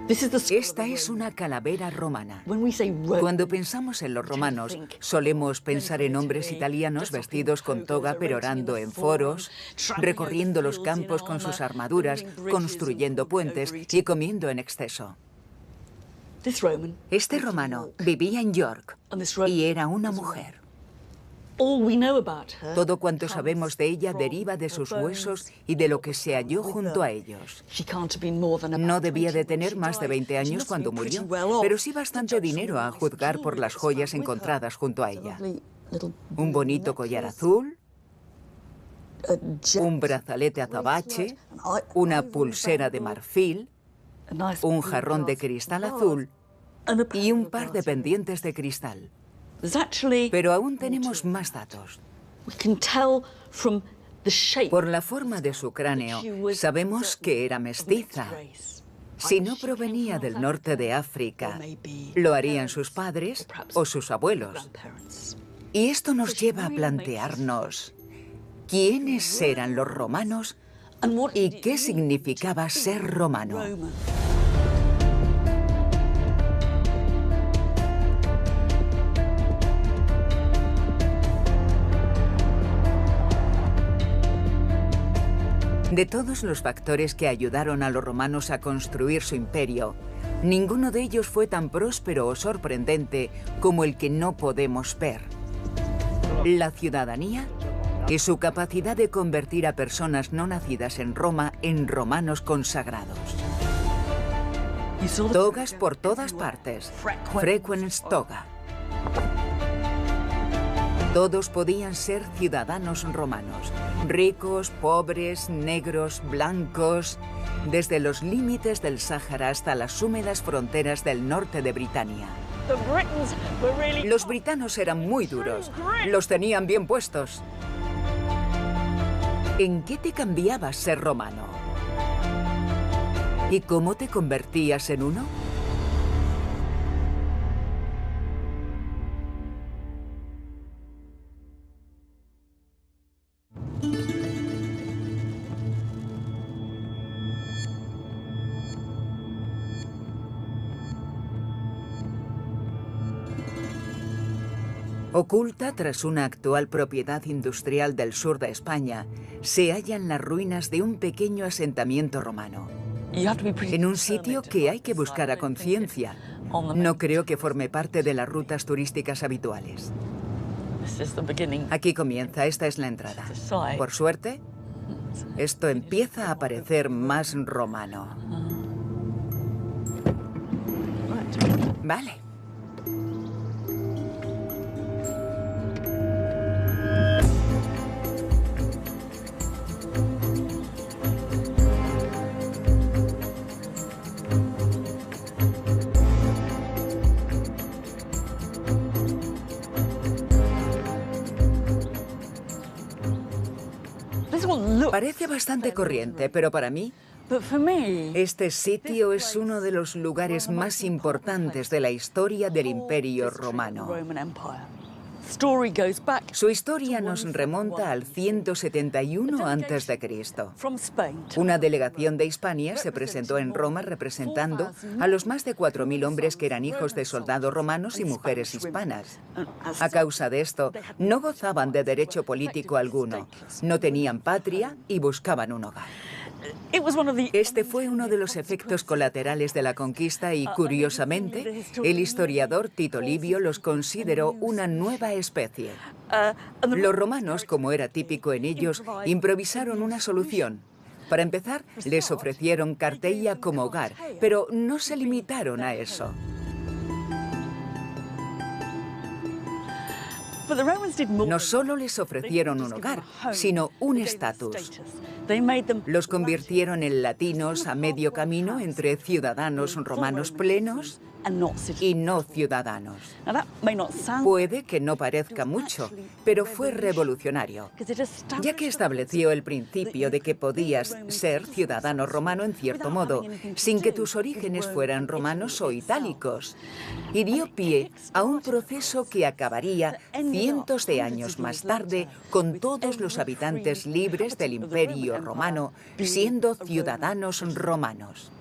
Esta es una calavera romana. Cuando pensamos en los romanos, solemos pensar en hombres italianos vestidos con toga perorando en foros, recorriendo los campos con sus armaduras, construyendo puentes y comiendo en exceso. Este romano vivía en York y era una mujer. Todo cuanto sabemos de ella deriva de sus huesos y de lo que se halló junto a ellos. No debía de tener más de 20 años cuando murió, pero sí bastante dinero a juzgar por las joyas encontradas junto a ella. Un bonito collar azul, un brazalete azabache, una pulsera de marfil, un jarrón de cristal azul y un par de pendientes de cristal. Pero aún tenemos más datos. Por la forma de su cráneo, sabemos que era mestiza. Si no provenía del norte de África, lo harían sus padres o sus abuelos. Y esto nos lleva a plantearnos quiénes eran los romanos y qué significaba ser romano. De todos los factores que ayudaron a los romanos a construir su imperio, ninguno de ellos fue tan próspero o sorprendente como el que no podemos ver: la ciudadanía y su capacidad de convertir a personas no nacidas en Roma en romanos consagrados. Togas por todas partes, frequens toga. Todos podían ser ciudadanos romanos, ricos, pobres, negros, blancos, desde los límites del Sáhara hasta las húmedas fronteras del norte de Britania. Los britanos eran muy duros, los tenían bien puestos. ¿En qué te cambiaba ser romano? ¿Y cómo te convertías en uno? Oculta tras una actual propiedad industrial del sur de España, se hallan las ruinas de un pequeño asentamiento romano. En un sitio que hay que buscar a conciencia. No creo que forme parte de las rutas turísticas habituales. Aquí comienza, esta es la entrada. Por suerte, esto empieza a parecer más romano. Vale. Parece bastante corriente, pero para mí, este sitio es uno de los lugares más importantes de la historia del Imperio Romano. Su historia nos remonta al 171 a.C. Una delegación de Hispania se presentó en Roma representando a los más de 4.000 hombres que eran hijos de soldados romanos y mujeres hispanas. A causa de esto, no gozaban de derecho político alguno, no tenían patria y buscaban un hogar. Este fue uno de los efectos colaterales de la conquista y, curiosamente, el historiador Tito Livio los consideró una nueva especie. Los romanos, como era típico en ellos, improvisaron una solución. Para empezar, les ofrecieron Carteia como hogar, pero no se limitaron a eso. No solo les ofrecieron un hogar, sino un estatus. Los convirtieron en latinos a medio camino entre ciudadanos romanos plenos y no ciudadanos. Puede que no parezca mucho, pero fue revolucionario, ya que estableció el principio de que podías ser ciudadano romano en cierto modo, sin que tus orígenes fueran romanos o itálicos, y dio pie a un proceso que acabaría cientos de años más tarde con todos los habitantes libres del Imperio Romano siendo ciudadanos romanos.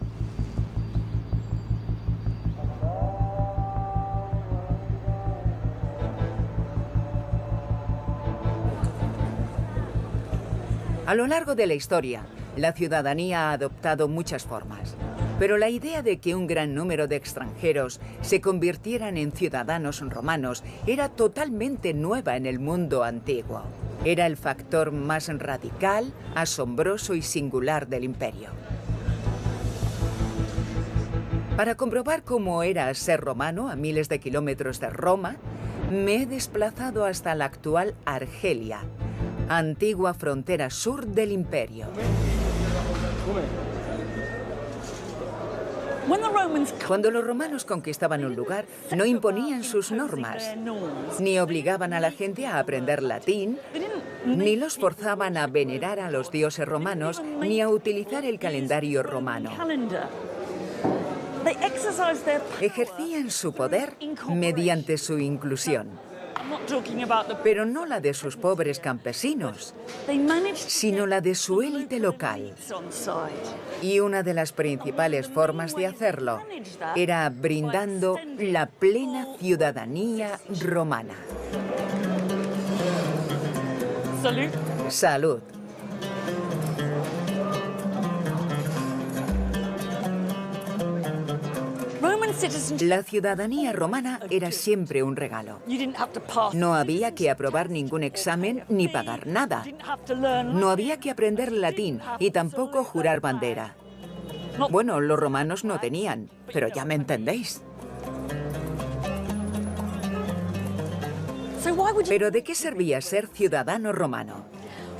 A lo largo de la historia, la ciudadanía ha adoptado muchas formas. Pero la idea de que un gran número de extranjeros se convirtieran en ciudadanos romanos era totalmente nueva en el mundo antiguo. Era el factor más radical, asombroso y singular del imperio. Para comprobar cómo era ser romano a miles de kilómetros de Roma, me he desplazado hasta la actual Argelia, antigua frontera sur del imperio. Cuando los romanos conquistaban un lugar, no imponían sus normas, ni obligaban a la gente a aprender latín, ni los forzaban a venerar a los dioses romanos, ni a utilizar el calendario romano. Ejercían su poder mediante su inclusión. Pero no la de sus pobres campesinos, sino la de su élite local. Y una de las principales formas de hacerlo era brindando la plena ciudadanía romana. Salud. La ciudadanía romana era siempre un regalo. No había que aprobar ningún examen ni pagar nada. No había que aprender latín y tampoco jurar bandera. Bueno, los romanos no tenían, pero ya me entendéis. ¿Pero de qué servía ser ciudadano romano?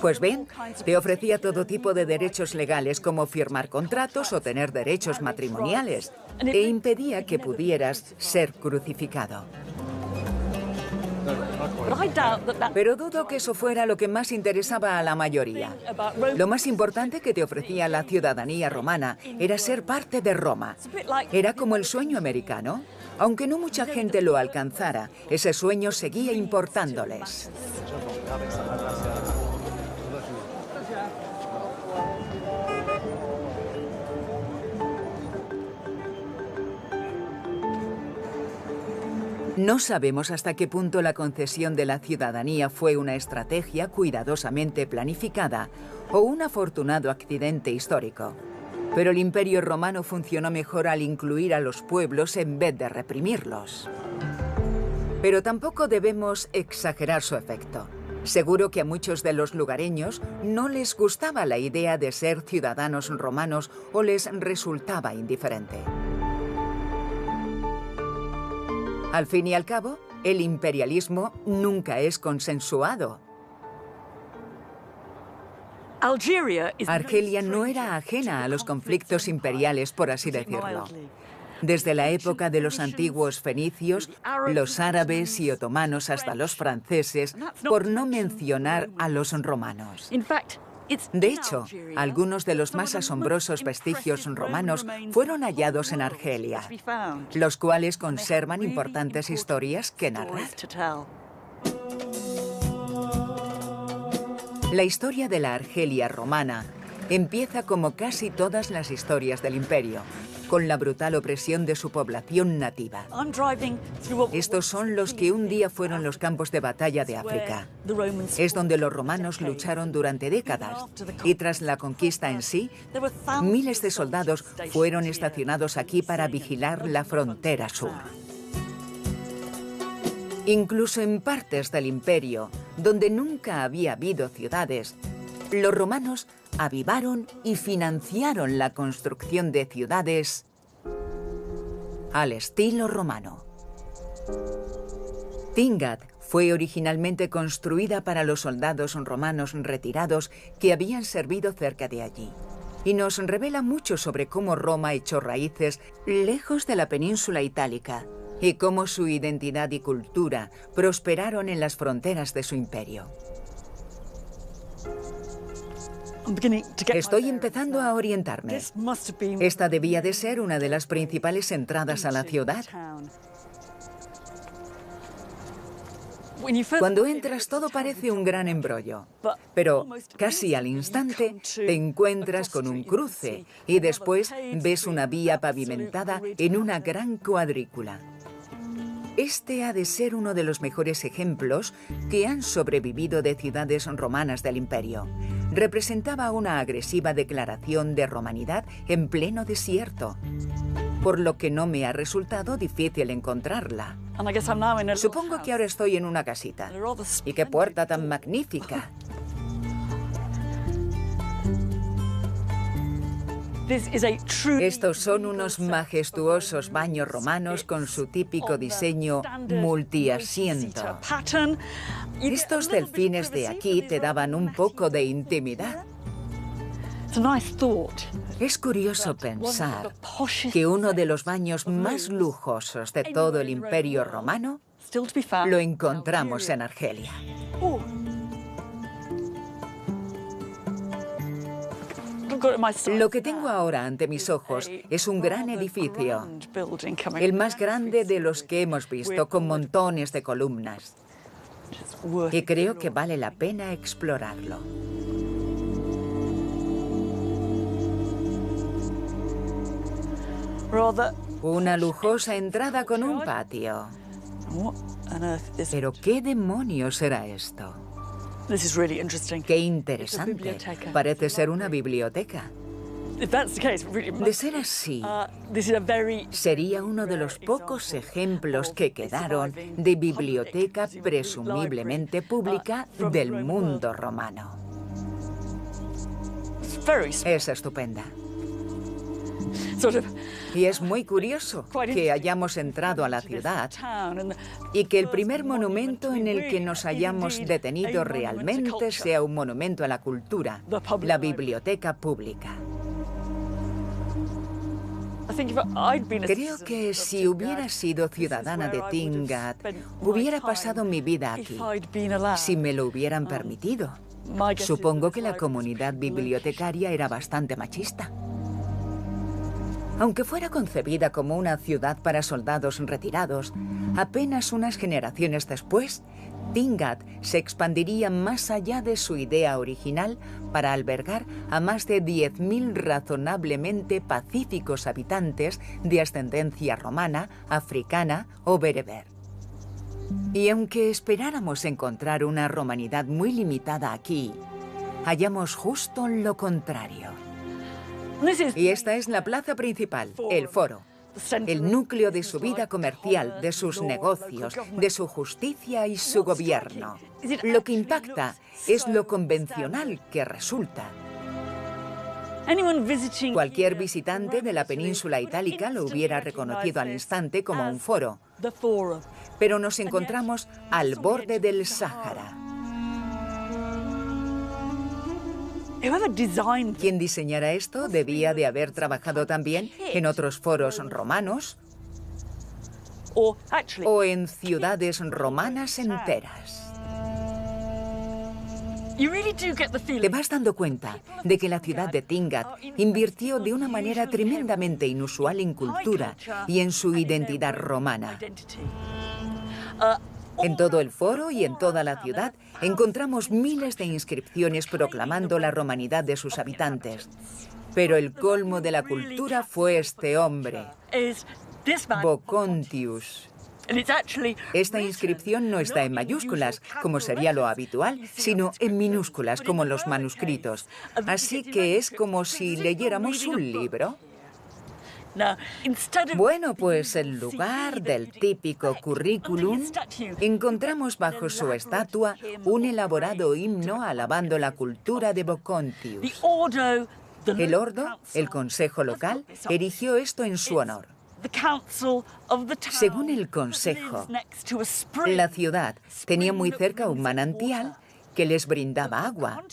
Pues bien, te ofrecía todo tipo de derechos legales como firmar contratos o tener derechos matrimoniales e impedía que pudieras ser crucificado. Pero dudo que eso fuera lo que más interesaba a la mayoría. Lo más importante que te ofrecía la ciudadanía romana era ser parte de Roma. Era como el sueño americano. Aunque no mucha gente lo alcanzara, ese sueño seguía importándoles. No sabemos hasta qué punto la concesión de la ciudadanía fue una estrategia cuidadosamente planificada o un afortunado accidente histórico. Pero el Imperio Romano funcionó mejor al incluir a los pueblos en vez de reprimirlos. Pero tampoco debemos exagerar su efecto. Seguro que a muchos de los lugareños no les gustaba la idea de ser ciudadanos romanos o les resultaba indiferente. Al fin y al cabo, el imperialismo nunca es consensuado. Argelia no era ajena a los conflictos imperiales, por así decirlo. Desde la época de los antiguos fenicios, los árabes y otomanos hasta los franceses, por no mencionar a los romanos. De hecho, algunos de los más asombrosos vestigios romanos fueron hallados en Argelia, los cuales conservan importantes historias que narrar. La historia de la Argelia romana empieza como casi todas las historias del imperio, con la brutal opresión de su población nativa. Estos son los que un día fueron los campos de batalla de África. Es donde los romanos lucharon durante décadas y tras la conquista en sí, miles de soldados fueron estacionados aquí para vigilar la frontera sur. Incluso en partes del imperio, donde nunca había habido ciudades, los romanos avivaron y financiaron la construcción de ciudades al estilo romano. Tingat fue originalmente construida para los soldados romanos retirados que habían servido cerca de allí, y nos revela mucho sobre cómo Roma echó raíces lejos de la península itálica y cómo su identidad y cultura prosperaron en las fronteras de su imperio. Estoy empezando a orientarme. Esta debía de ser una de las principales entradas a la ciudad. Cuando entras todo parece un gran embrollo, pero casi al instante te encuentras con un cruce y después ves una vía pavimentada en una gran cuadrícula. Este ha de ser uno de los mejores ejemplos que han sobrevivido de ciudades romanas del imperio. representaba una agresiva declaración de romanidad en pleno desierto, por lo que no me ha resultado difícil encontrarla. Supongo que ahora estoy en una casita. ¡Y qué puerta tan magnífica! Estos son unos majestuosos baños romanos con su típico diseño multiasiento. Estos delfines de aquí te daban un poco de intimidad. Es curioso pensar que uno de los baños más lujosos de todo el Imperio Romano lo encontramos en Argelia. Lo que tengo ahora ante mis ojos es un gran edificio, el más grande de los que hemos visto, con montones de columnas. Y creo que vale la pena explorarlo. Una lujosa entrada con un patio. ¿Pero qué demonios será esto? ¡Qué interesante! Parece ser una biblioteca. De ser así, sería uno de los pocos ejemplos que quedaron de biblioteca presumiblemente pública del mundo romano. Es estupenda. Y es muy curioso que hayamos entrado a la ciudad y que el primer monumento en el que nos hayamos detenido realmente sea un monumento a la cultura, la biblioteca pública. Creo que si hubiera sido ciudadana de Tingad, hubiera pasado mi vida aquí, si me lo hubieran permitido. Supongo que la comunidad bibliotecaria era bastante machista. Aunque fuera concebida como una ciudad para soldados retirados, apenas unas generaciones después, Tingad se expandiría más allá de su idea original para albergar a más de 10.000 razonablemente pacíficos habitantes de ascendencia romana, africana o bereber. Y aunque esperáramos encontrar una romanidad muy limitada aquí, hallamos justo lo contrario. Y esta es la plaza principal, el foro, el núcleo de su vida comercial, de sus negocios, de su justicia y su gobierno. Lo que impacta es lo convencional que resulta. Cualquier visitante de la península itálica lo hubiera reconocido al instante como un foro, pero nos encontramos al borde del Sáhara. Quien diseñara esto debía de haber trabajado también en otros foros romanos o en ciudades romanas enteras. Te vas dando cuenta de que la ciudad de Tingad invirtió de una manera tremendamente inusual en cultura y en su identidad romana. En todo el foro y en toda la ciudad encontramos miles de inscripciones proclamando la romanidad de sus habitantes. Pero el colmo de la cultura fue este hombre, Vocontius. Esta inscripción no está en mayúsculas, como sería lo habitual, sino en minúsculas, como en los manuscritos. Así que es como si leyéramos un libro. Bueno, pues en lugar del típico currículum, encontramos bajo su estatua un elaborado himno alabando la cultura de Vocontius. El Ordo, el consejo local, erigió esto en su honor. Según el consejo, la ciudad tenía muy cerca un manantial que les brindaba agua,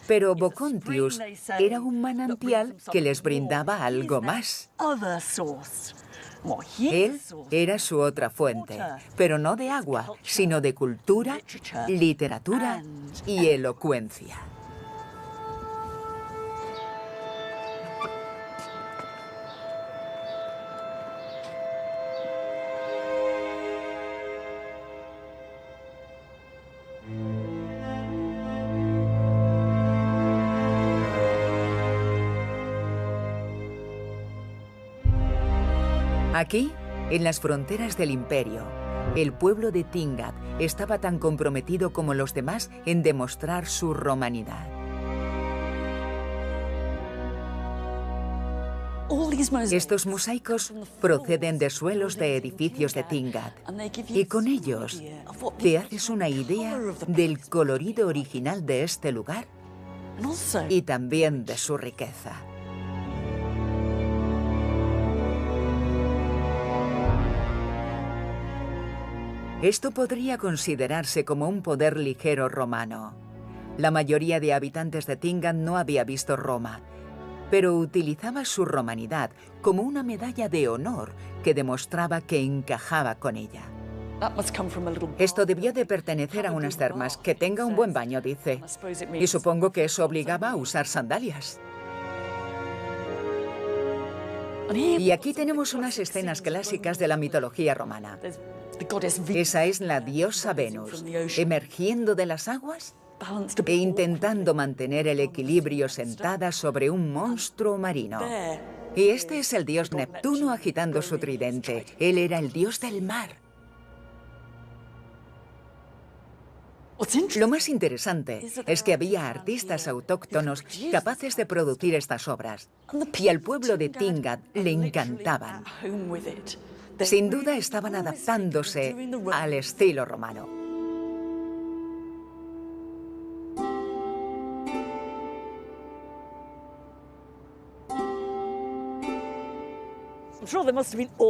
pero Vocontius era un manantial que les brindaba algo más. Él era su otra fuente, pero no de agua, sino de cultura, literatura y elocuencia. Aquí, en las fronteras del imperio, el pueblo de Tingad estaba tan comprometido como los demás en demostrar su romanidad. Estos mosaicos proceden de suelos de edificios de Tingad y con ellos te haces una idea del colorido original de este lugar y también de su riqueza. Esto podría considerarse como un poder ligero romano. La mayoría de habitantes de Tingad no había visto Roma, pero utilizaba su romanidad como una medalla de honor que demostraba que encajaba con ella. Esto debió de pertenecer a unas termas. Que tenga un buen baño, dice. Y supongo que eso obligaba a usar sandalias. Y aquí tenemos unas escenas clásicas de la mitología romana. Esa es la diosa Venus, emergiendo de las aguas e intentando mantener el equilibrio sentada sobre un monstruo marino. Y este es el dios Neptuno agitando su tridente. Él era el dios del mar. Lo más interesante es que había artistas autóctonos capaces de producir estas obras, y al pueblo de Tingad le encantaban. Sin duda estaban adaptándose al estilo romano.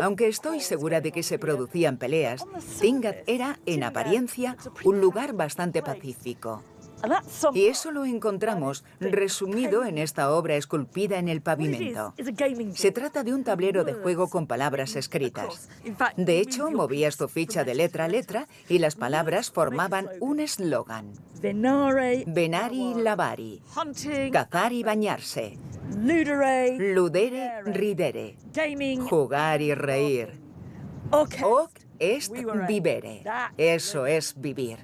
Aunque estoy segura de que se producían peleas, Tingad era, en apariencia, un lugar bastante pacífico. Y eso lo encontramos resumido en esta obra esculpida en el pavimento. Se trata de un tablero de juego con palabras escritas. De hecho, movías tu ficha de letra a letra y las palabras formaban un eslogan. Venari lavari. Cazar y bañarse. Ludere ridere. Jugar y reír. Hoc est vivere. Eso es vivir.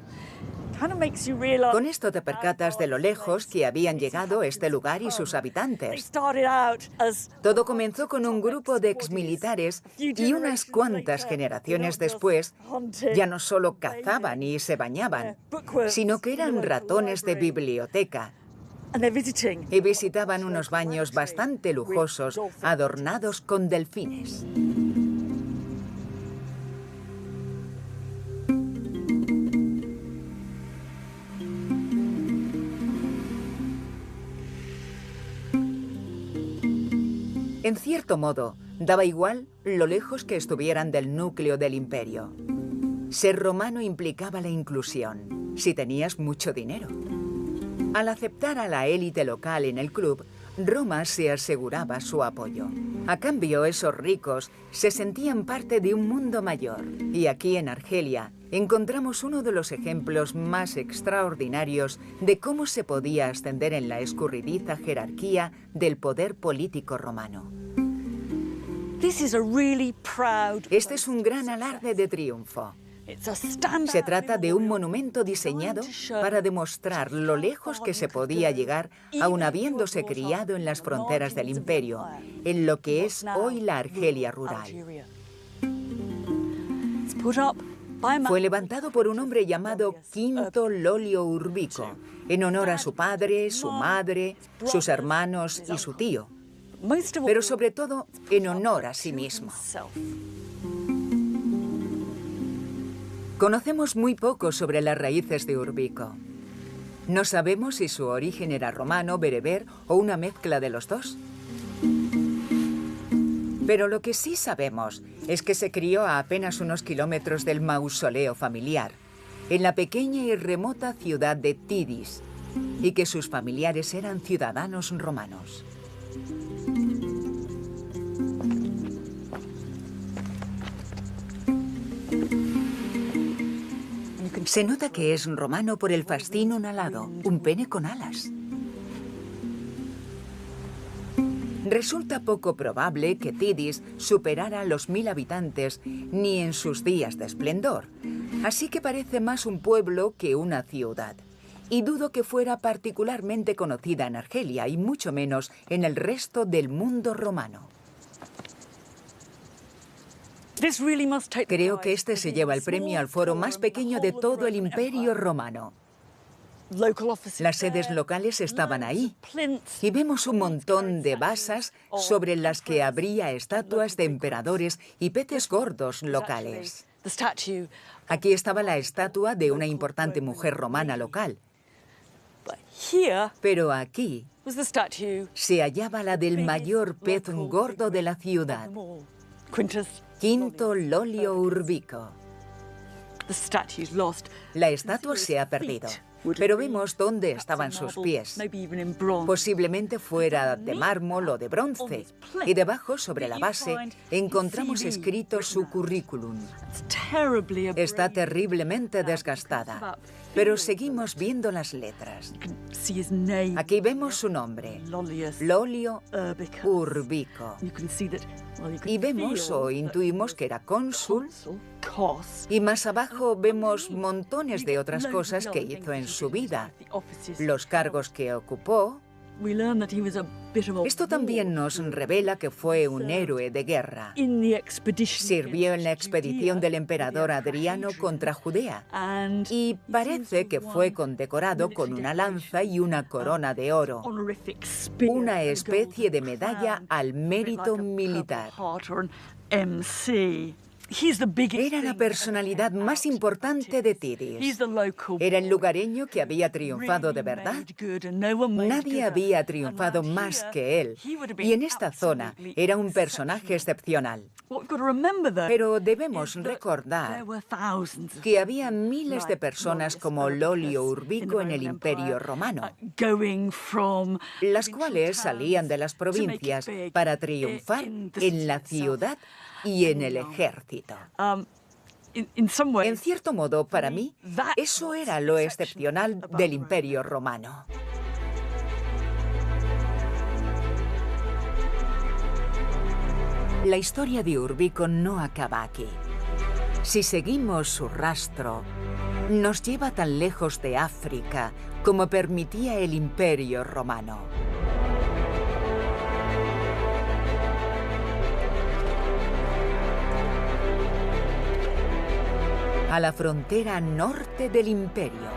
Con esto te percatas de lo lejos que habían llegado este lugar y sus habitantes. Todo comenzó con un grupo de exmilitares y unas cuantas generaciones después ya no solo cazaban y se bañaban, sino que eran ratones de biblioteca y visitaban unos baños bastante lujosos adornados con delfines. En cierto modo, daba igual lo lejos que estuvieran del núcleo del imperio. Ser romano implicaba la inclusión, si tenías mucho dinero. Al aceptar a la élite local en el club, Roma se aseguraba su apoyo. A cambio, esos ricos se sentían parte de un mundo mayor. Y aquí en Argelia encontramos uno de los ejemplos más extraordinarios de cómo se podía ascender en la escurridiza jerarquía del poder político romano. Este es un gran alarde de triunfo. Se trata de un monumento diseñado para demostrar lo lejos que se podía llegar aun habiéndose criado en las fronteras del imperio, en lo que es hoy la Argelia rural. Fue levantado por un hombre llamado Quinto Lolio Urbico, en honor a su padre, su madre, sus hermanos y su tío, pero sobre todo en honor a sí mismo. Conocemos muy poco sobre las raíces de Urbico. No sabemos si su origen era romano, bereber o una mezcla de los dos. Pero lo que sí sabemos es que se crió a apenas unos kilómetros del mausoleo familiar, en la pequeña y remota ciudad de Tidis, y que sus familiares eran ciudadanos romanos. Se nota que es romano por el fascínum alado, un pene con alas. Resulta poco probable que Tidis superara los 1000 habitantes ni en sus días de esplendor, así que parece más un pueblo que una ciudad. Y dudo que fuera particularmente conocida en Argelia y mucho menos en el resto del mundo romano. Creo que este se lleva el premio al foro más pequeño de todo el Imperio Romano. Las sedes locales estaban ahí y vemos un montón de basas sobre las que habría estatuas de emperadores y peces gordos locales. Aquí estaba la estatua de una importante mujer romana local. Pero aquí se hallaba la del mayor pez gordo de la ciudad, Quinto Lolio Urbico. La estatua se ha perdido, pero vemos dónde estaban sus pies. Posiblemente fuera de mármol o de bronce, y debajo, sobre la base, encontramos escrito su currículum. Está terriblemente desgastada, pero seguimos viendo las letras. Aquí vemos su nombre, Lolio Urbico. Y vemos o intuimos que era cónsul, y más abajo vemos montones de otras cosas que hizo en su vida, los cargos que ocupó. Esto también nos revela que fue un héroe de guerra. Sirvió en la expedición del emperador Adriano contra Judea y parece que fue condecorado con una lanza y una corona de oro, una especie de medalla al mérito militar. Era la personalidad más importante de Tidis. Era el lugareño que había triunfado de verdad. Nadie había triunfado más que él. Y en esta zona era un personaje excepcional. Pero debemos recordar que había miles de personas como Lolio Urbico en el Imperio Romano, las cuales salían de las provincias para triunfar en la ciudad y en el ejército. En cierto modo, para mí, eso era lo excepcional del Imperio Romano. La historia de Urbico no acaba aquí. Si seguimos su rastro, nos lleva tan lejos de África como permitía el Imperio Romano. A la frontera norte del imperio.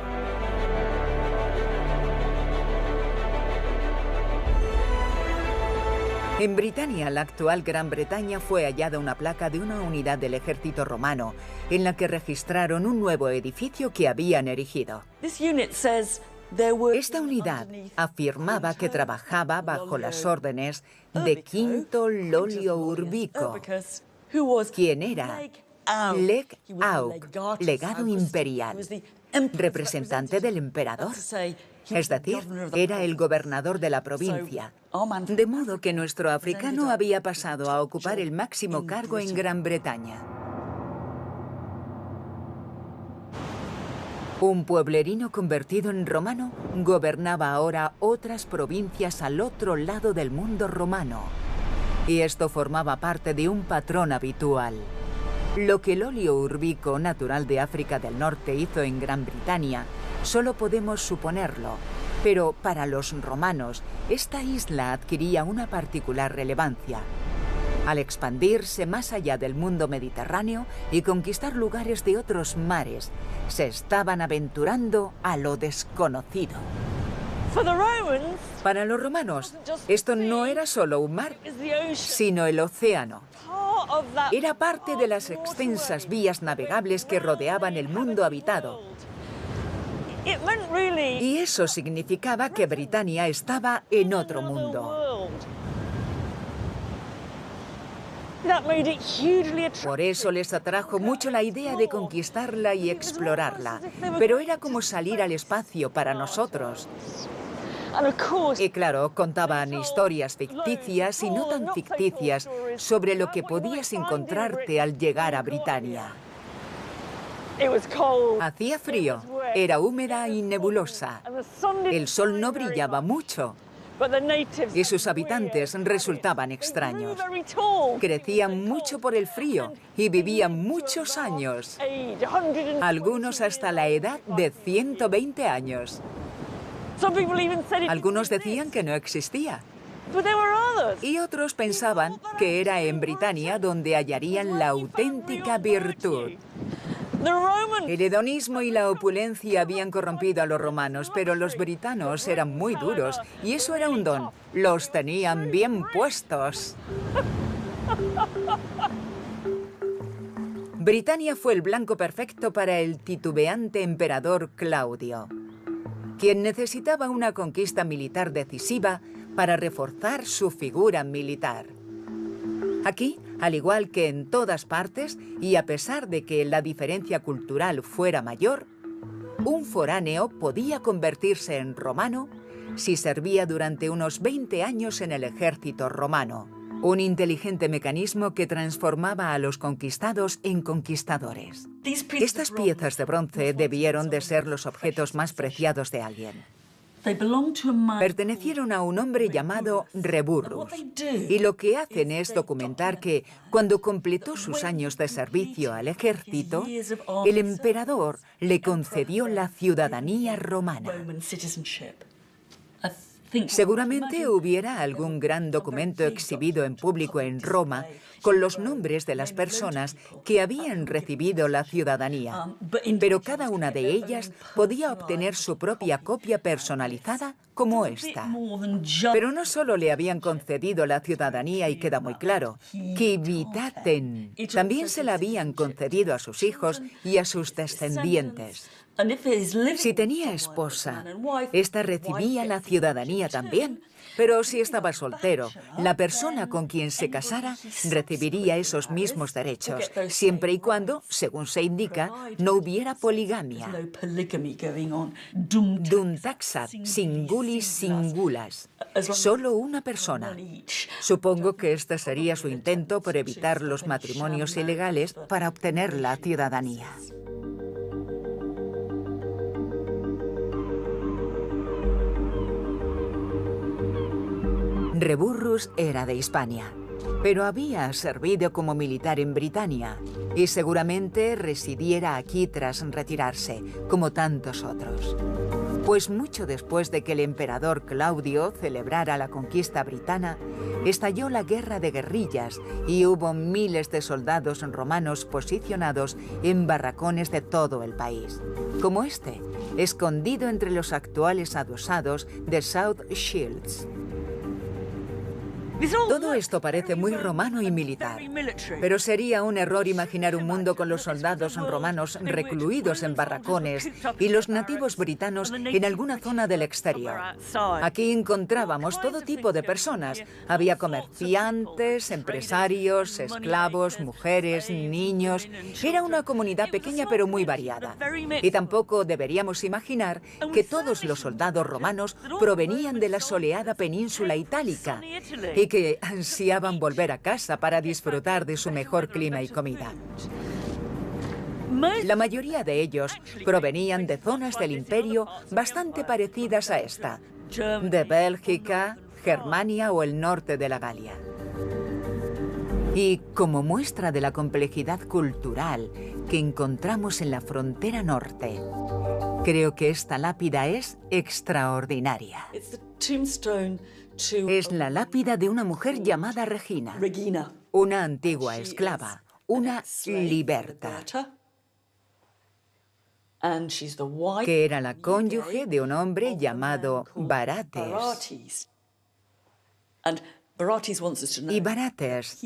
En Britania, la actual Gran Bretaña, fue hallada una placa de una unidad del ejército romano en la que registraron un nuevo edificio que habían erigido. Esta unidad afirmaba que trabajaba bajo las órdenes de Quinto Lolio Urbico, quien era Leg Aug, legado imperial, representante del emperador. Es decir, era el gobernador de la provincia. De modo que nuestro africano había pasado a ocupar el máximo cargo en Gran Bretaña. Un pueblerino convertido en romano gobernaba ahora otras provincias al otro lado del mundo romano. Y esto formaba parte de un patrón habitual. Lo que Lolio Urbico, natural de África del Norte, hizo en Gran Bretaña, solo podemos suponerlo, pero para los romanos, esta isla adquiría una particular relevancia. Al expandirse más allá del mundo mediterráneo y conquistar lugares de otros mares, se estaban aventurando a lo desconocido. Para los romanos, esto no era solo un mar, sino el océano. Era parte de las extensas vías navegables que rodeaban el mundo habitado. Y eso significaba que Britania estaba en otro mundo. Por eso les atrajo mucho la idea de conquistarla y explorarla. Pero era como salir al espacio para nosotros. Y claro, contaban historias ficticias y no tan ficticias sobre lo que podías encontrarte al llegar a Britania. Hacía frío, era húmeda y nebulosa. El sol no brillaba mucho. Y sus habitantes resultaban extraños. Crecían mucho por el frío y vivían muchos años. Algunos hasta la edad de 120 años. Algunos decían que no existía. Y otros pensaban que era en Britania donde hallarían la auténtica virtud. El hedonismo y la opulencia habían corrompido a los romanos, pero los britanos eran muy duros y eso era un don. Los tenían bien puestos. Britania fue el blanco perfecto para el titubeante emperador Claudio, quien necesitaba una conquista militar decisiva para reforzar su figura militar. Aquí, al igual que en todas partes, y a pesar de que la diferencia cultural fuera mayor, un foráneo podía convertirse en romano si servía durante unos 20 años en el ejército romano, un inteligente mecanismo que transformaba a los conquistados en conquistadores. Estas piezas de bronce debieron de ser los objetos más preciados de alguien. Pertenecieron a un hombre llamado Reburrus, y lo que hacen es documentar que, cuando completó sus años de servicio al ejército, el emperador le concedió la ciudadanía romana. Seguramente hubiera algún gran documento exhibido en público en Roma con los nombres de las personas que habían recibido la ciudadanía, pero cada una de ellas podía obtener su propia copia personalizada como esta. Pero no solo le habían concedido la ciudadanía, y queda muy claro, civitatem, también se la habían concedido a sus hijos y a sus descendientes. Si tenía esposa, ésta recibía la ciudadanía también. Pero si estaba soltero, la persona con quien se casara recibiría esos mismos derechos, siempre y cuando, según se indica, no hubiera poligamia. Dum taxat singulis singulas. Solo una persona. Supongo que este sería su intento por evitar los matrimonios ilegales para obtener la ciudadanía. Reburrus era de Hispania, pero había servido como militar en Britania y seguramente residiera aquí tras retirarse, como tantos otros. Pues mucho después de que el emperador Claudio celebrara la conquista britana, estalló la guerra de guerrillas y hubo miles de soldados romanos posicionados en barracones de todo el país, como este, escondido entre los actuales adosados de South Shields. Todo esto parece muy romano y militar, pero sería un error imaginar un mundo con los soldados romanos recluidos en barracones y los nativos britanos en alguna zona del exterior. Aquí encontrábamos todo tipo de personas. Había comerciantes, empresarios, esclavos, mujeres, niños. Era una comunidad pequeña pero muy variada. Y tampoco deberíamos imaginar que todos los soldados romanos provenían de la soleada península itálica y que ansiaban volver a casa para disfrutar de su mejor clima y comida. La mayoría de ellos provenían de zonas del imperio bastante parecidas a esta, de Bélgica, Germania o el norte de la Galia. Y como muestra de la complejidad cultural que encontramos en la frontera norte, creo que esta lápida es extraordinaria. Es la lápida de una mujer llamada Regina, una antigua esclava, una liberta, que era la cónyuge de un hombre llamado Barates. Y Barates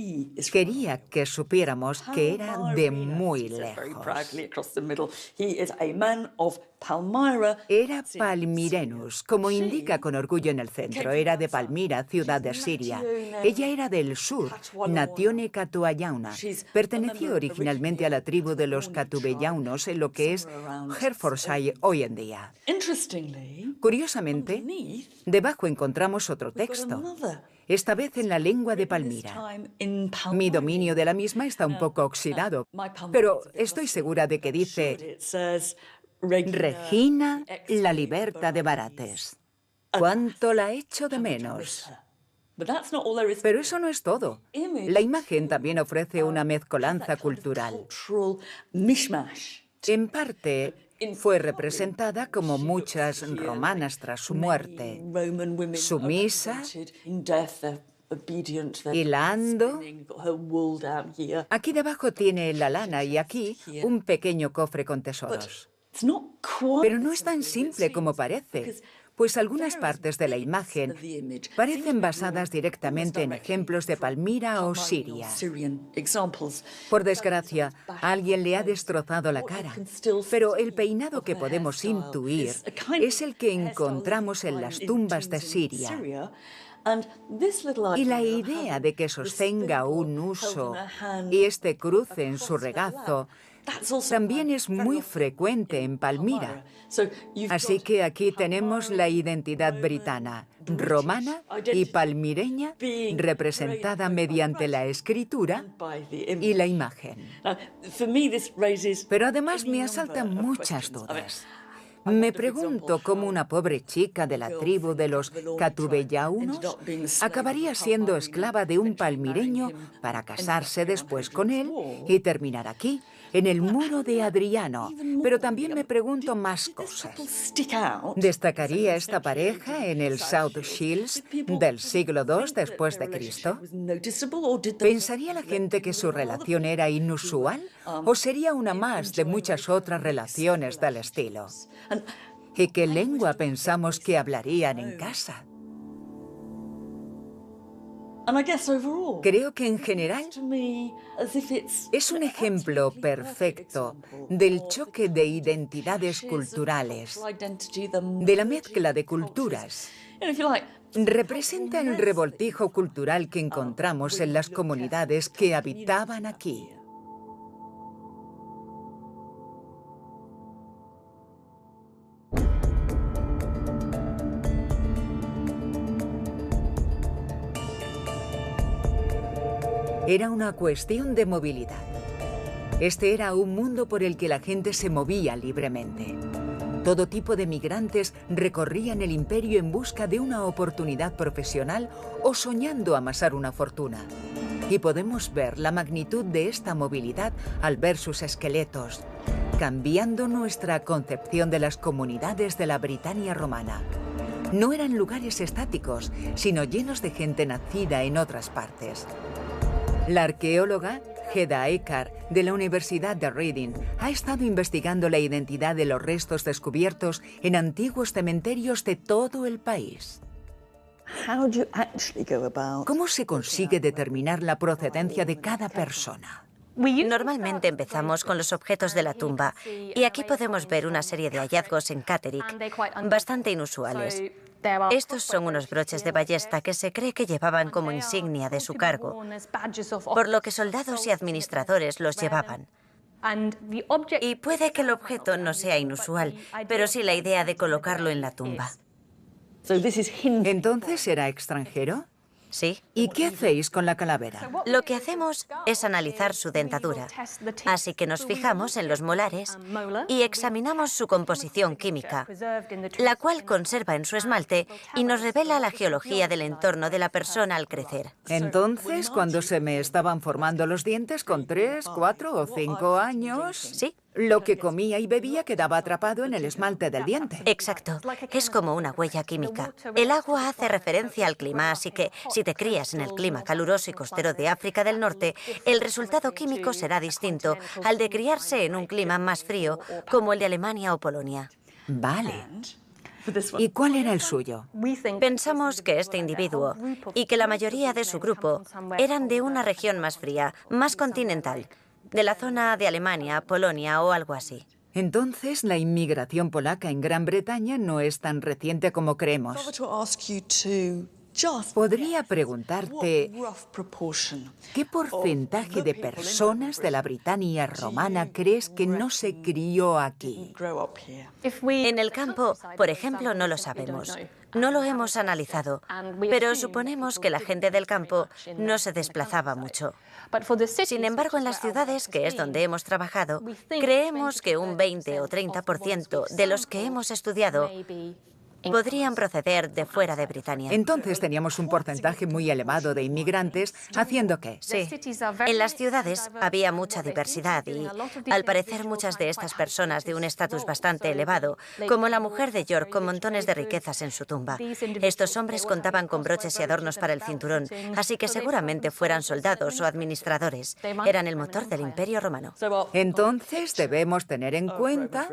quería que supiéramos que era de muy lejos. Era palmirenus, como indica con orgullo en el centro. Era de Palmira, ciudad de Siria. Ella era del sur, Natione Catuallauna. Perteneció originalmente a la tribu de los Catubellaunos en lo que es Hertfordshire hoy en día. Curiosamente, debajo encontramos otro texto, esta vez en la lengua de Palmira. Mi dominio de la misma está un poco oxidado, pero estoy segura de que dice Regina, la liberta de Barates. ¿Cuánto la echo de menos? Pero eso no es todo. La imagen también ofrece una mezcolanza cultural. En parte, fue representada como muchas romanas tras su muerte, sumisa, hilando. Aquí debajo tiene la lana y aquí un pequeño cofre con tesoros. Pero no es tan simple como parece, pues algunas partes de la imagen parecen basadas directamente en ejemplos de Palmira o Siria. Por desgracia, alguien le ha destrozado la cara, pero el peinado que podemos intuir es el que encontramos en las tumbas de Siria. Y la idea de que sostenga un huso y este cruce en su regazo también es muy frecuente en Palmira. Así que aquí tenemos la identidad britana, romana y palmireña, representada mediante la escritura y la imagen. Pero además me asaltan muchas dudas. Me pregunto cómo una pobre chica de la tribu de los Catubellaunos acabaría siendo esclava de un palmireño para casarse después con él y terminar aquí, en el muro de Adriano. Pero también me pregunto más cosas. ¿Destacaría esta pareja en el South Shields del siglo II después de Cristo? ¿Pensaría la gente que su relación era inusual o sería una más de muchas otras relaciones del estilo? ¿Y qué lengua pensamos que hablarían en casa? Creo que en general es un ejemplo perfecto del choque de identidades culturales, de la mezcla de culturas. Representa el revoltijo cultural que encontramos en las comunidades que habitaban aquí. Era una cuestión de movilidad. Este era un mundo por el que la gente se movía libremente. Todo tipo de migrantes recorrían el imperio en busca de una oportunidad profesional o soñando amasar una fortuna. Y podemos ver la magnitud de esta movilidad al ver sus esqueletos, cambiando nuestra concepción de las comunidades de la Britania romana. No eran lugares estáticos, sino llenos de gente nacida en otras partes. La arqueóloga Hedda Eckart, de la Universidad de Reading, ha estado investigando la identidad de los restos descubiertos en antiguos cementerios de todo el país. ¿Cómo se consigue determinar la procedencia de cada persona? Normalmente empezamos con los objetos de la tumba, y aquí podemos ver una serie de hallazgos en Catterick, bastante inusuales. Estos son unos broches de ballesta que se cree que llevaban como insignia de su cargo, por lo que soldados y administradores los llevaban. Y puede que el objeto no sea inusual, pero sí la idea de colocarlo en la tumba. ¿Entonces era extranjero? Sí. ¿Y qué hacéis con la calavera? Lo que hacemos es analizar su dentadura, así que nos fijamos en los molares y examinamos su composición química, la cual conserva en su esmalte y nos revela la geología del entorno de la persona al crecer. Entonces, cuando se me estaban formando los dientes con 3, 4 o 5 años... Sí. Lo que comía y bebía quedaba atrapado en el esmalte del diente. Exacto. Es como una huella química. El agua hace referencia al clima, así que si te crías en el clima caluroso y costero de África del Norte, el resultado químico será distinto al de criarse en un clima más frío, como el de Alemania o Polonia. Vale. ¿Y cuál era el suyo? Pensamos que este individuo y que la mayoría de su grupo eran de una región más fría, más continental, de la zona de Alemania, Polonia o algo así. Entonces, la inmigración polaca en Gran Bretaña no es tan reciente como creemos. Podría preguntarte, ¿qué porcentaje de personas de la Britania romana crees que no se crió aquí? En el campo, por ejemplo, no lo sabemos. No lo hemos analizado, pero suponemos que la gente del campo no se desplazaba mucho. Sin embargo, en las ciudades, que es donde hemos trabajado, creemos que un 20 o 30% de los que hemos estudiado podrían proceder de fuera de Britania. Entonces teníamos un porcentaje muy elevado de inmigrantes, haciendo que... Sí, en las ciudades había mucha diversidad y, al parecer, muchas de estas personas de un estatus bastante elevado, como la mujer de York con montones de riquezas en su tumba. Estos hombres contaban con broches y adornos para el cinturón, así que seguramente fueran soldados o administradores. Eran el motor del Imperio Romano. Entonces debemos tener en cuenta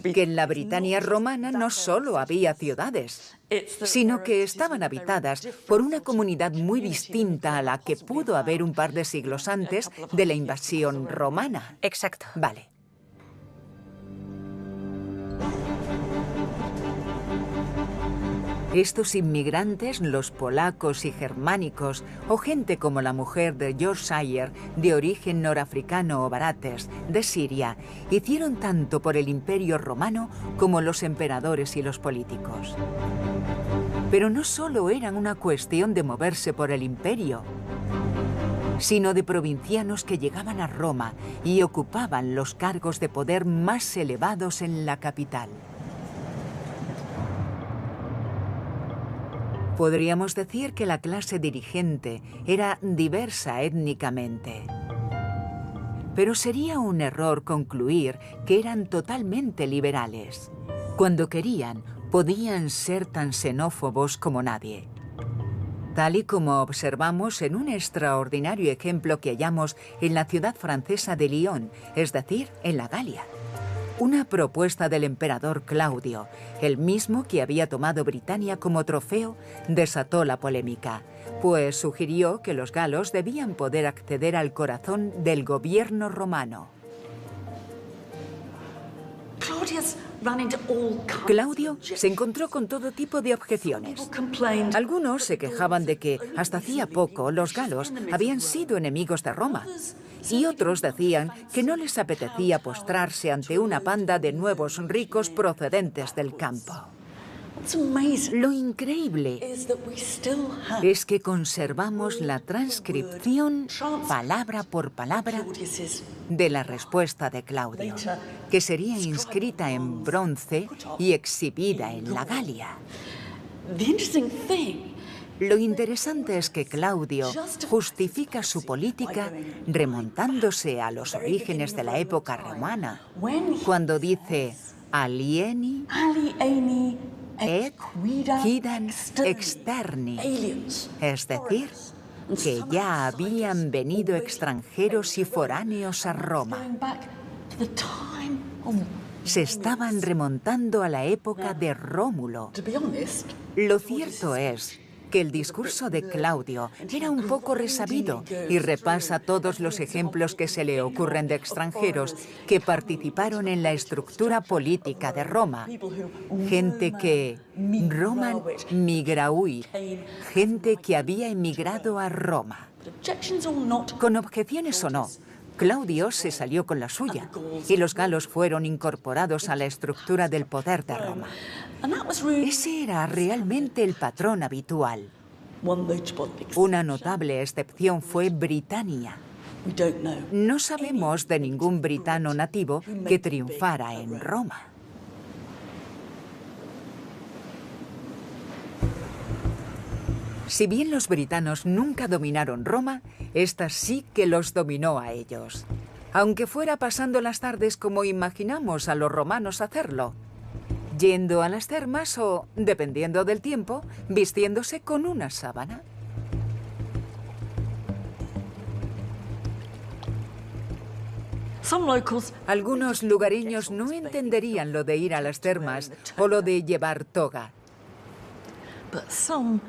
que en la Britania romana no solo había ciudades, sino que estaban habitadas por una comunidad muy distinta a la que pudo haber un par de siglos antes de la invasión romana. Exacto. Vale. Estos inmigrantes, los polacos y germánicos, o gente como la mujer de Yorkshire, de origen norafricano o barates, de Siria, hicieron tanto por el Imperio Romano como los emperadores y los políticos. Pero no solo eran una cuestión de moverse por el imperio, sino de provincianos que llegaban a Roma y ocupaban los cargos de poder más elevados en la capital. Podríamos decir que la clase dirigente era diversa étnicamente. Pero sería un error concluir que eran totalmente liberales. Cuando querían, podían ser tan xenófobos como nadie. Tal y como observamos en un extraordinario ejemplo que hallamos en la ciudad francesa de Lyon, es decir, en la Galia. Una propuesta del emperador Claudio, el mismo que había tomado Britania como trofeo, desató la polémica, pues sugirió que los galos debían poder acceder al corazón del gobierno romano. Claudio se encontró con todo tipo de objeciones. Algunos se quejaban de que, hasta hacía poco, los galos habían sido enemigos de Roma. Y otros decían que no les apetecía postrarse ante una panda de nuevos ricos procedentes del campo. Lo increíble es que conservamos la transcripción, palabra por palabra, de la respuesta de Claudio, que sería inscrita en bronce y exhibida en la Galia. Lo interesante es que Claudio justifica su política remontándose a los orígenes de la época romana, cuando dice alieni et quidam externi, es decir, que ya habían venido extranjeros y foráneos a Roma. Se estaban remontando a la época de Rómulo. Lo cierto es que el discurso de Claudio era un poco resabido y repasa todos los ejemplos que se le ocurren de extranjeros que participaron en la estructura política de Roma. Gente que Roman migrauit, gente que había emigrado a Roma. Con objeciones o no, Claudio se salió con la suya y los galos fueron incorporados a la estructura del poder de Roma. Ese era realmente el patrón habitual. Una notable excepción fue Britania. No sabemos de ningún britano nativo que triunfara en Roma. Si bien los britanos nunca dominaron Roma, esta sí que los dominó a ellos. Aunque fuera pasando las tardes como imaginamos a los romanos hacerlo, yendo a las termas o, dependiendo del tiempo, vistiéndose con una sábana. Algunos lugareños no entenderían lo de ir a las termas o lo de llevar toga.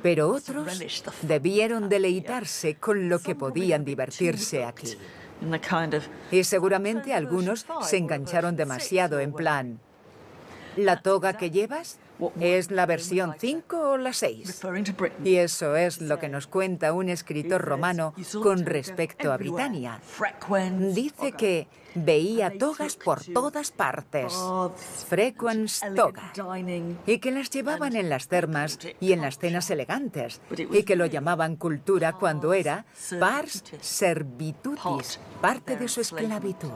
Pero otros debieron deleitarse con lo que podían divertirse aquí. Y seguramente algunos se engancharon demasiado en plan: ¿la toga que llevas es la versión 5 o la 6? Y eso es lo que nos cuenta un escritor romano con respecto a Britania. Dice que veía togas por todas partes, frequens toga, y que las llevaban en las termas y en las cenas elegantes, y que lo llamaban cultura cuando era pars servitutis, parte de su esclavitud.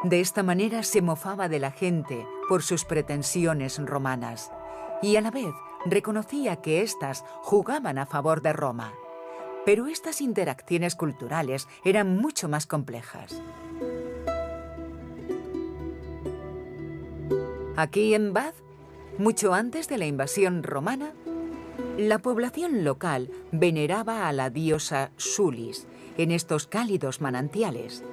De esta manera se mofaba de la gente por sus pretensiones romanas y a la vez reconocía que éstas jugaban a favor de Roma. Pero estas interacciones culturales eran mucho más complejas. Aquí en Bath, mucho antes de la invasión romana, la población local veneraba a la diosa Sulis en estos cálidos manantiales.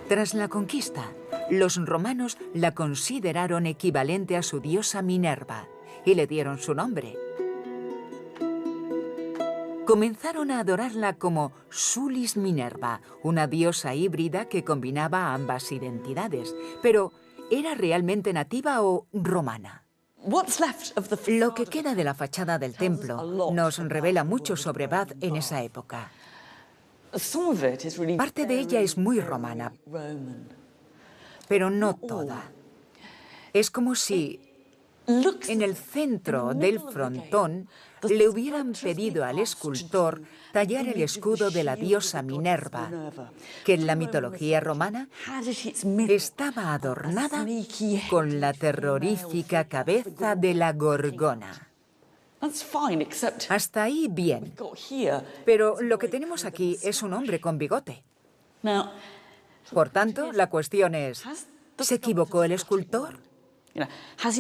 Tras la conquista, los romanos la consideraron equivalente a su diosa Minerva y le dieron su nombre. Comenzaron a adorarla como Sulis Minerva, una diosa híbrida que combinaba ambas identidades, pero ¿era realmente nativa o romana? Lo que queda de la fachada del templo nos revela mucho sobre Bath en esa época. Parte de ella es muy romana, pero no toda. Es como si en el centro del frontón le hubieran pedido al escultor tallar el escudo de la diosa Minerva, que en la mitología romana estaba adornada con la terrorífica cabeza de la Gorgona. Hasta ahí bien, pero lo que tenemos aquí es un hombre con bigote. Por tanto, la cuestión es, ¿se equivocó el escultor?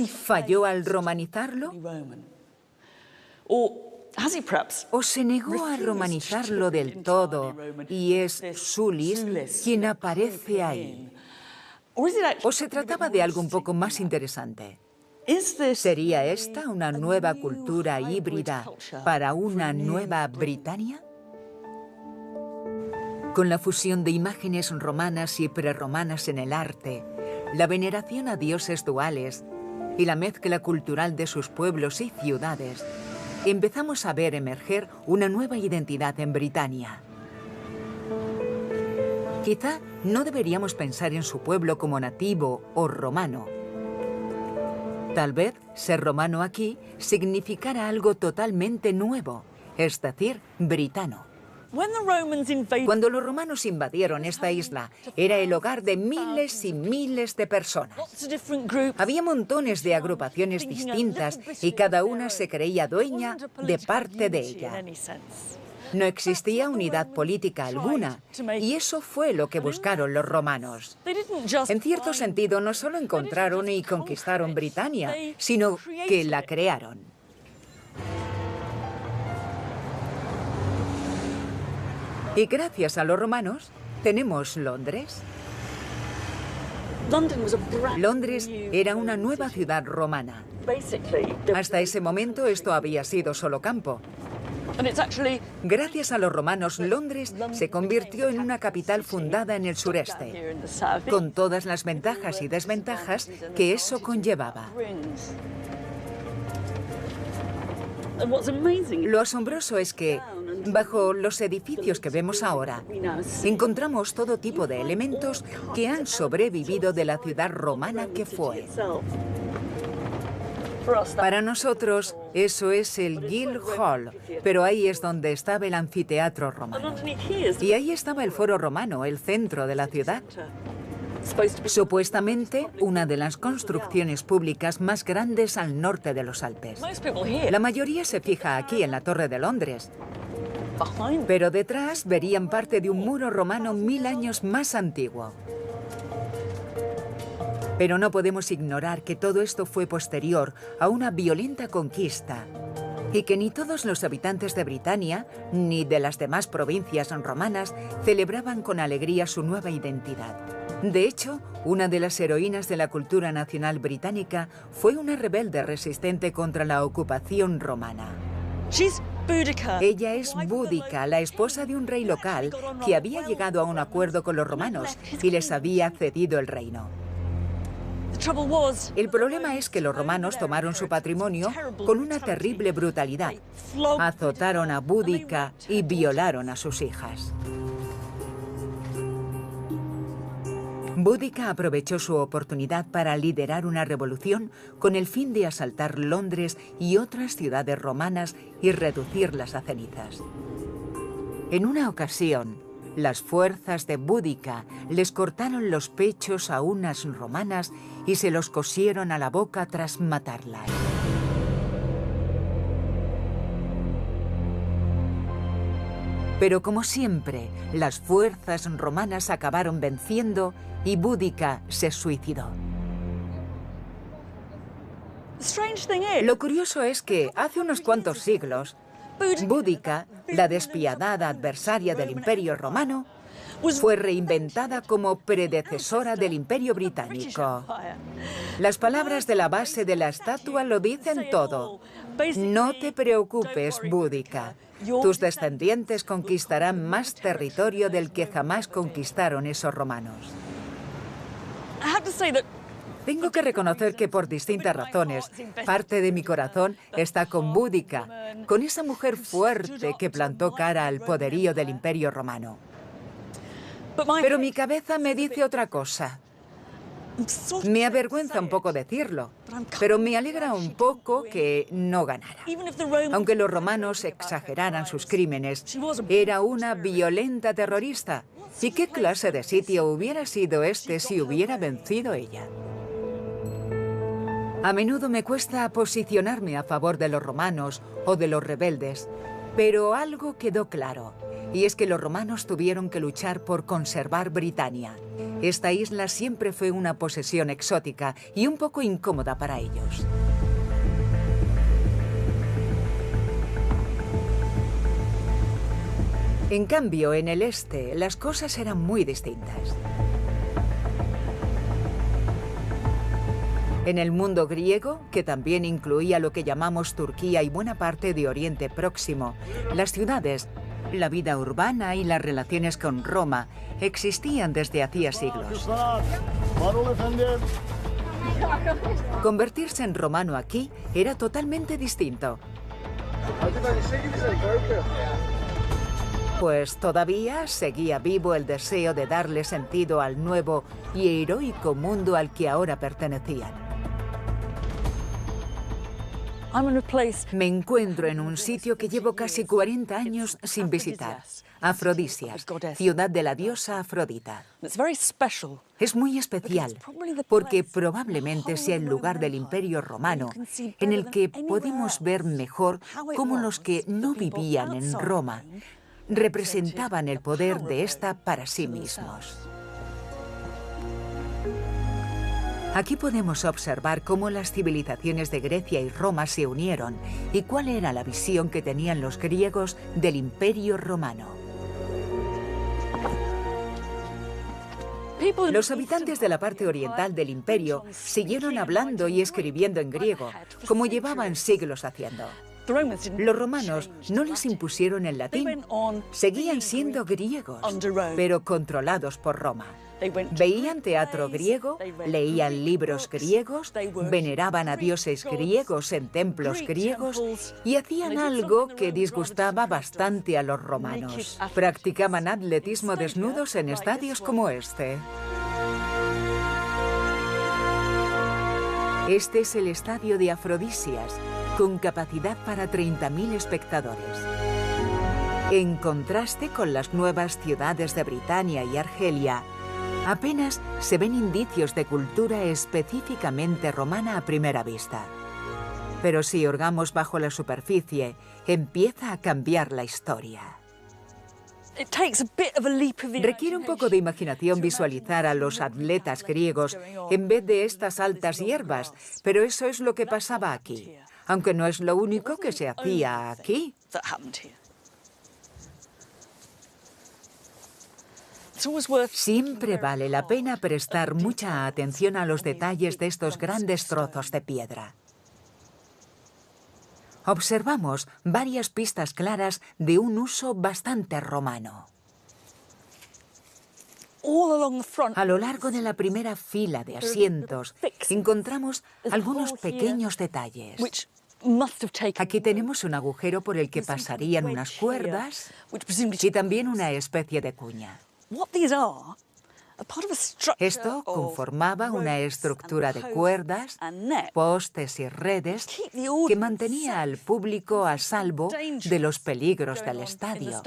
¿Falló al romanizarlo? ¿O se negó a romanizarlo del todo y es Sulis quien aparece ahí? ¿O se trataba de algo un poco más interesante? ¿Sería esta una nueva cultura híbrida para una nueva Britania? Con la fusión de imágenes romanas y prerromanas en el arte, la veneración a dioses duales y la mezcla cultural de sus pueblos y ciudades, empezamos a ver emerger una nueva identidad en Britania. Quizá no deberíamos pensar en su pueblo como nativo o romano. Tal vez ser romano aquí significara algo totalmente nuevo, es decir, britano. Cuando los romanos invadieron esta isla, era el hogar de miles y miles de personas. Había montones de agrupaciones distintas y cada una se creía dueña de parte de ella. No existía unidad política alguna, y eso fue lo que buscaron los romanos. En cierto sentido, no solo encontraron y conquistaron Britania, sino que la crearon. Y gracias a los romanos, tenemos Londres. Londres era una nueva ciudad romana. Hasta ese momento esto había sido solo campo. Gracias a los romanos, Londres se convirtió en una capital fundada en el sureste, con todas las ventajas y desventajas que eso conllevaba. Lo asombroso es que, bajo los edificios que vemos ahora, encontramos todo tipo de elementos que han sobrevivido de la ciudad romana que fue. Para nosotros, eso es el Guildhall, pero ahí es donde estaba el anfiteatro romano. Y ahí estaba el foro romano, el centro de la ciudad. Supuestamente, una de las construcciones públicas más grandes al norte de los Alpes. La mayoría se fija aquí en la Torre de Londres, pero detrás verían parte de un muro romano 1000 años más antiguo. Pero no podemos ignorar que todo esto fue posterior a una violenta conquista y que ni todos los habitantes de Britania ni de las demás provincias romanas celebraban con alegría su nueva identidad. De hecho, una de las heroínas de la cultura nacional británica fue una rebelde resistente contra la ocupación romana. Ella es Boudica, la esposa de un rey local que había llegado a un acuerdo con los romanos y les había cedido el reino. El problema es que los romanos tomaron su patrimonio con una terrible brutalidad. Azotaron a Boudica y violaron a sus hijas. Boudica aprovechó su oportunidad para liderar una revolución con el fin de asaltar Londres y otras ciudades romanas y reducirlas a cenizas. En una ocasión, las fuerzas de Boudica les cortaron los pechos a unas romanas y se los cosieron a la boca tras matarlas. Pero como siempre, las fuerzas romanas acabaron venciendo y Boudica se suicidó. Lo curioso es que hace unos cuantos siglos, Boudica, la despiadada adversaria del Imperio Romano, fue reinventada como predecesora del Imperio Británico. Las palabras de la base de la estatua lo dicen todo. No te preocupes, Boudica. Tus descendientes conquistarán más territorio del que jamás conquistaron esos romanos. Tengo que reconocer que por distintas razones, parte de mi corazón está con Boudica, con esa mujer fuerte que plantó cara al poderío del Imperio Romano. Pero mi cabeza me dice otra cosa. Me avergüenza un poco decirlo, pero me alegra un poco que no ganara. Aunque los romanos exageraran sus crímenes, era una violenta terrorista. ¿Y qué clase de sitio hubiera sido este si hubiera vencido ella? A menudo me cuesta posicionarme a favor de los romanos o de los rebeldes, pero algo quedó claro. Y es que los romanos tuvieron que luchar por conservar Britania. Esta isla siempre fue una posesión exótica y un poco incómoda para ellos. En cambio, en el este, las cosas eran muy distintas. En el mundo griego, que también incluía lo que llamamos Turquía y buena parte de Oriente Próximo, las ciudades, la vida urbana y las relaciones con Roma existían desde hacía siglos. Convertirse en romano aquí era totalmente distinto. Pues todavía seguía vivo el deseo de darle sentido al nuevo y heroico mundo al que ahora pertenecían. Me encuentro en un sitio que llevo casi 40 años sin visitar, Afrodisias, ciudad de la diosa Afrodita. Es muy especial porque probablemente sea el lugar del Imperio Romano en el que podemos ver mejor cómo los que no vivían en Roma representaban el poder de esta para sí mismos. Aquí podemos observar cómo las civilizaciones de Grecia y Roma se unieron y cuál era la visión que tenían los griegos del Imperio Romano. Los habitantes de la parte oriental del imperio siguieron hablando y escribiendo en griego, como llevaban siglos haciendo. Los romanos no les impusieron el latín, seguían siendo griegos, pero controlados por Roma. Veían teatro griego, leían libros griegos, veneraban a dioses griegos en templos griegos y hacían algo que disgustaba bastante a los romanos. Practicaban atletismo desnudos en estadios como este. Este es el estadio de Afrodisias, con capacidad para 30.000 espectadores. En contraste con las nuevas ciudades de Britania y Argelia, apenas se ven indicios de cultura específicamente romana a primera vista. Pero si hurgamos bajo la superficie, empieza a cambiar la historia. Requiere un poco de imaginación visualizar a los atletas griegos en vez de estas altas hierbas, pero eso es lo que pasaba aquí, aunque no es lo único que se hacía aquí. Siempre vale la pena prestar mucha atención a los detalles de estos grandes trozos de piedra. Observamos varias pistas claras de un uso bastante romano. A lo largo de la primera fila de asientos encontramos algunos pequeños detalles. Aquí tenemos un agujero por el que pasarían unas cuerdas y también una especie de cuña. Esto conformaba una estructura de cuerdas, postes y redes que mantenía al público a salvo de los peligros del estadio.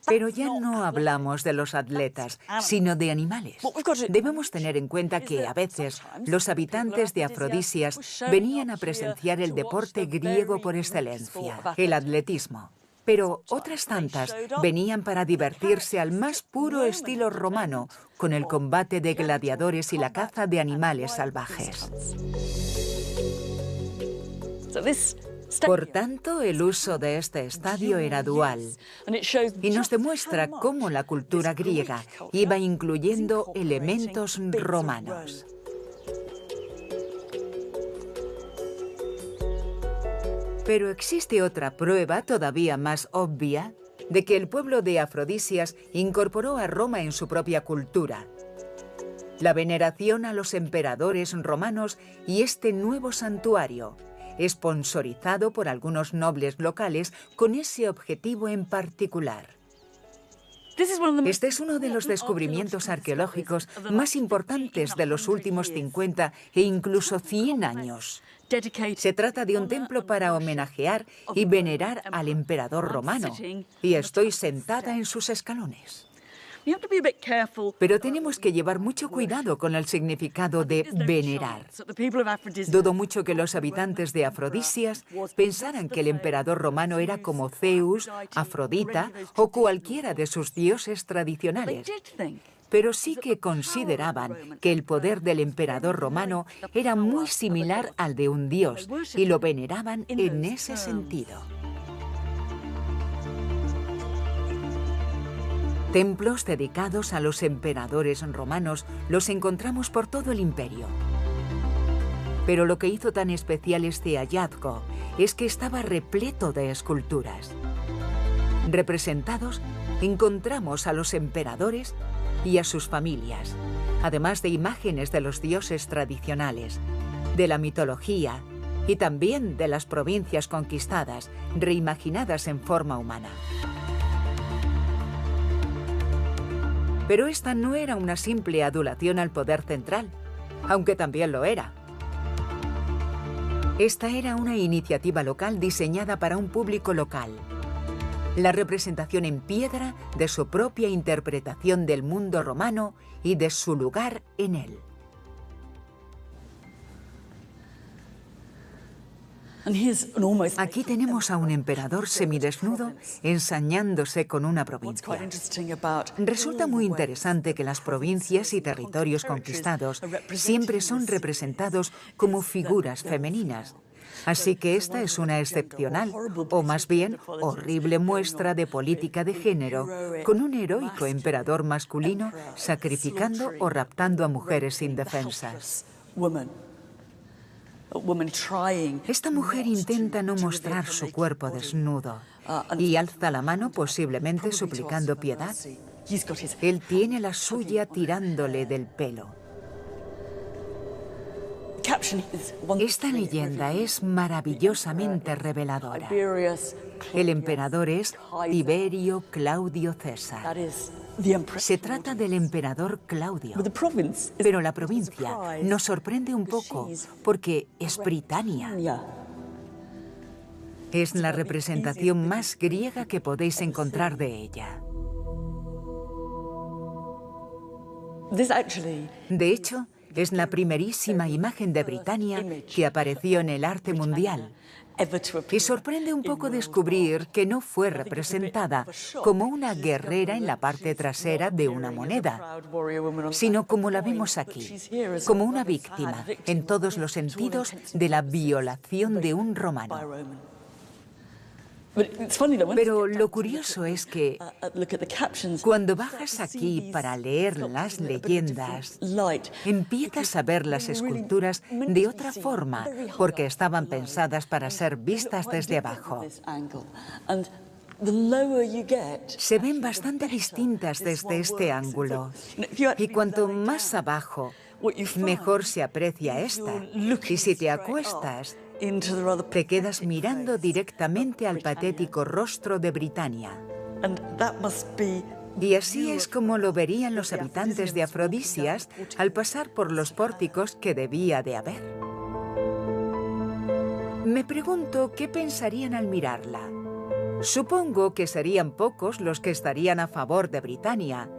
Pero ya no hablamos de los atletas, sino de animales. Debemos tener en cuenta que, a veces, los habitantes de Afrodisias venían a presenciar el deporte griego por excelencia, el atletismo. Pero otras tantas venían para divertirse al más puro estilo romano, con el combate de gladiadores y la caza de animales salvajes. Por tanto, el uso de este estadio era dual y nos demuestra cómo la cultura griega iba incluyendo elementos romanos. Pero existe otra prueba todavía más obvia de que el pueblo de Afrodisias incorporó a Roma en su propia cultura: la veneración a los emperadores romanos y este nuevo santuario, esponsorizado por algunos nobles locales con ese objetivo en particular. Este es uno de los descubrimientos arqueológicos más importantes de los últimos 50 e incluso 100 años. Se trata de un templo para homenajear y venerar al emperador romano, y estoy sentada en sus escalones. Pero tenemos que llevar mucho cuidado con el significado de venerar. Dudo mucho que los habitantes de Afrodisias pensaran que el emperador romano era como Zeus, Afrodita o cualquiera de sus dioses tradicionales. Pero sí que consideraban que el poder del emperador romano era muy similar al de un dios y lo veneraban en ese sentido. Templos dedicados a los emperadores romanos los encontramos por todo el imperio. Pero lo que hizo tan especial este hallazgo es que estaba repleto de esculturas. Representados, encontramos a los emperadores y a sus familias, además de imágenes de los dioses tradicionales, de la mitología y también de las provincias conquistadas, reimaginadas en forma humana. Pero esta no era una simple adulación al poder central, aunque también lo era. Esta era una iniciativa local diseñada para un público local. La representación en piedra de su propia interpretación del mundo romano y de su lugar en él. Aquí tenemos a un emperador semidesnudo ensañándose con una provincia. Resulta muy interesante que las provincias y territorios conquistados siempre son representados como figuras femeninas. Así que esta es una excepcional, o más bien horrible muestra de política de género, con un heroico emperador masculino sacrificando o raptando a mujeres indefensas. Esta mujer intenta no mostrar su cuerpo desnudo y alza la mano posiblemente suplicando piedad. Él tiene la suya tirándole del pelo. Esta leyenda es maravillosamente reveladora. El emperador es Tiberio Claudio César. Se trata del emperador Claudio, pero la provincia nos sorprende un poco porque es Britania. Es la representación más griega que podéis encontrar de ella. De hecho, es la primerísima imagen de Britania que apareció en el arte mundial. Y sorprende un poco descubrir que no fue representada como una guerrera en la parte trasera de una moneda, sino como la vemos aquí, como una víctima en todos los sentidos de la violación de un romano. Pero lo curioso es que cuando bajas aquí para leer las leyendas, empiezas a ver las esculturas de otra forma, porque estaban pensadas para ser vistas desde abajo. Se ven bastante distintas desde este ángulo. Y cuanto más abajo, mejor se aprecia esta. Y si te acuestas, te quedas mirando directamente al patético rostro de Britania. Y así es como lo verían los habitantes de Afrodisias al pasar por los pórticos que debía de haber. Me pregunto qué pensarían al mirarla. Supongo que serían pocos los que estarían a favor de Britania,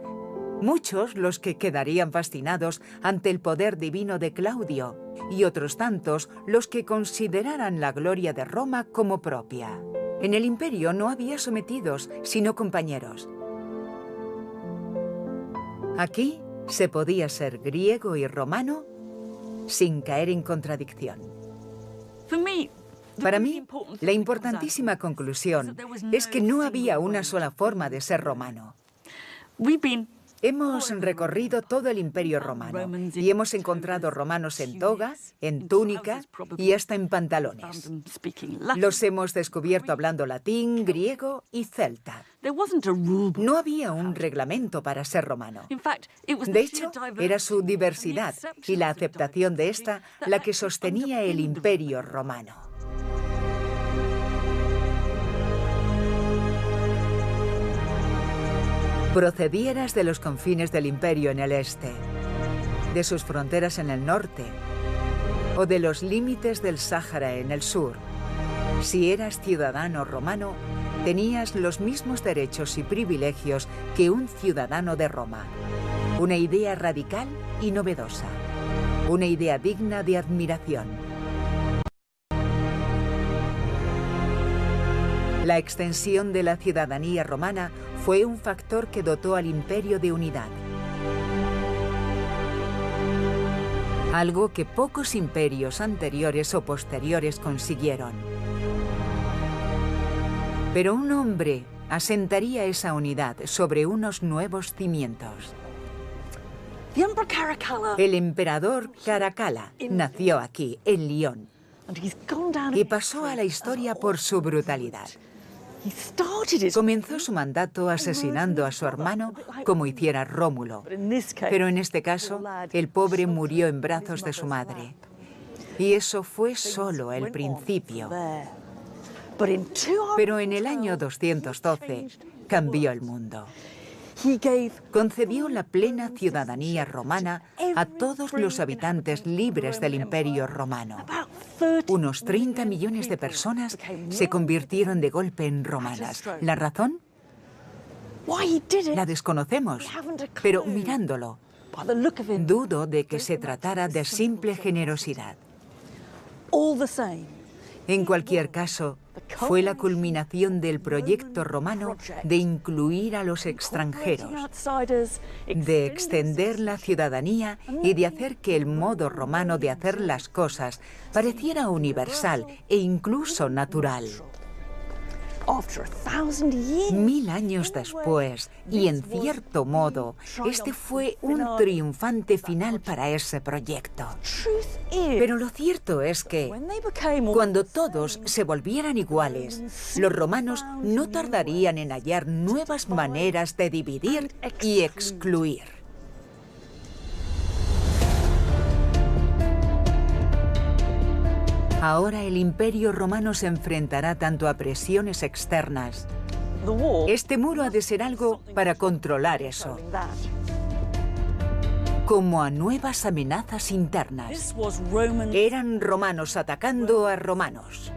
muchos los que quedarían fascinados ante el poder divino de Claudio, y otros tantos los que consideraran la gloria de Roma como propia. En el imperio no había sometidos, sino compañeros. Aquí se podía ser griego y romano sin caer en contradicción. Para mí, la importantísima conclusión es que no había una sola forma de ser romano. Hemos recorrido todo el Imperio Romano y hemos encontrado romanos en toga, en túnica y hasta en pantalones. Los hemos descubierto hablando latín, griego y celta. No había un reglamento para ser romano. De hecho, era su diversidad y la aceptación de esta la que sostenía el Imperio Romano. Procedieras de los confines del imperio en el este, de sus fronteras en el norte o de los límites del Sáhara en el sur. Si eras ciudadano romano, tenías los mismos derechos y privilegios que un ciudadano de Roma. Una idea radical y novedosa. Una idea digna de admiración. La extensión de la ciudadanía romana fue un factor que dotó al imperio de unidad. Algo que pocos imperios anteriores o posteriores consiguieron. Pero un hombre asentaría esa unidad sobre unos nuevos cimientos. El emperador Caracalla nació aquí, en Lyon, y pasó a la historia por su brutalidad. Comenzó su mandato asesinando a su hermano como hiciera Rómulo, pero en este caso el pobre murió en brazos de su madre. Y eso fue solo el principio. Pero en el año 212 cambió el mundo. Concedió la plena ciudadanía romana a todos los habitantes libres del Imperio Romano. Unos 30 millones de personas se convirtieron de golpe en romanas. ¿La razón? La desconocemos, pero mirándolo, dudo de que se tratara de simple generosidad. En cualquier caso, fue la culminación del proyecto romano de incluir a los extranjeros, de extender la ciudadanía y de hacer que el modo romano de hacer las cosas pareciera universal e incluso natural. 1000 años después, y en cierto modo, este fue un triunfante final para ese proyecto. Pero lo cierto es que, cuando todos se volvieran iguales, los romanos no tardarían en hallar nuevas maneras de dividir y excluir. Ahora el Imperio Romano se enfrentará tanto a presiones externas. Este muro ha de ser algo para controlar eso, como a nuevas amenazas internas. Eran romanos atacando a romanos.